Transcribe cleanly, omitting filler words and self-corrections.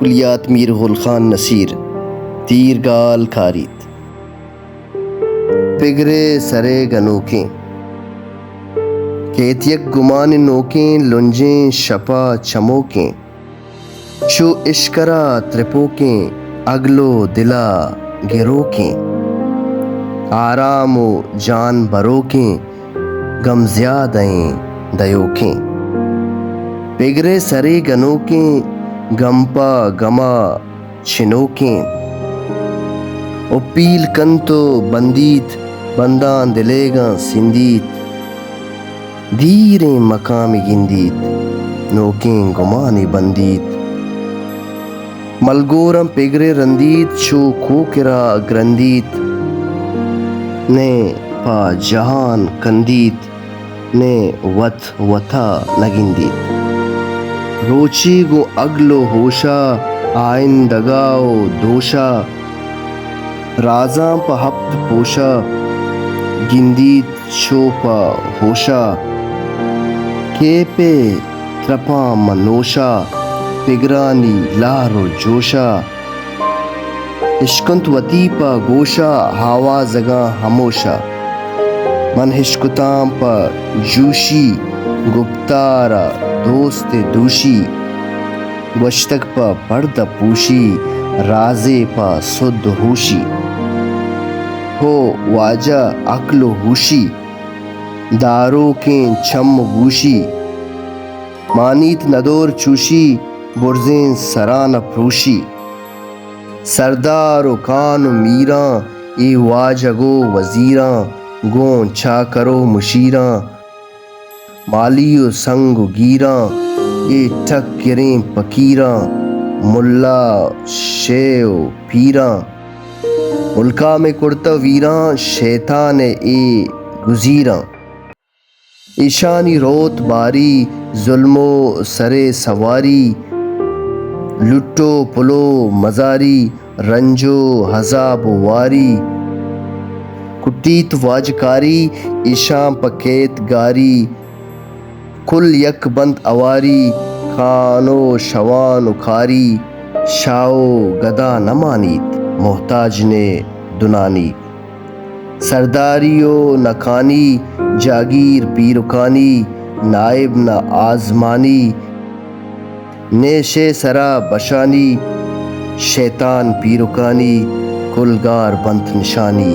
کلیات میر غل خان نصیر تیرگال کھاریت پگرے سرے گنوکیں کیتیک گمان نوکیں لنجیں شپا چموکیں چو اشکرا ترپوکیں اگلو دلا گروکیں آرام و جان بروکیں غم زیادیں دیوکیں پگرے سرے گنوکیں گمپا گما چنوکیں او پیل کنتو بندیت بندان دلے گا سندیت دیریں مقام گندیت نوکیں گمانی بندیت ملگورم پگرے رندیت چو کوکرا گرندیت نے پا جہان کندیت نے وت وتا نگندیت روچی گو اگلو ہوشا آئندگاو دوشا رازاں پا ہفت پوشا گندیت چوپا ہوشا کے پہ ترپاں منوشا پگرانی لارو جوشا اشکنت وتی پا گوشا ہاوا زگاں ہموشا من ہشکتاں پا جوشی گپتارا دوست دوشی وشتک پا پردہ پوشی رازے پا سد ہوشی ہو واجہ عقل و ہوشی دارو کیں چھم گوشی مانیت ندور چوشی برزیں سران پروشی سردار و کان و میراں ای واجہ گو وزیراں گون چھا کرو مشیراں مالی و سنگ و گیراں اے ٹھک گریں پکیراں ملا شے و پیراں ملکا میں کرتا ویراں شیطان اے گزیراں ایشانی روت باری ظلم و سرے سواری لٹو پلو مزاری رنجو حذاب و واری کٹیت واجکاری ایشان پکیت گاری کل یک بند اواری خانو شوان و کھاری شاو گدا نمانیت محتاج نے دنانی سرداری و نکانی جاگیر پیرکانی نائب نہ آزمانی نیشے سرا بشانی شیطان پیرکانی کلگار بنت نشانی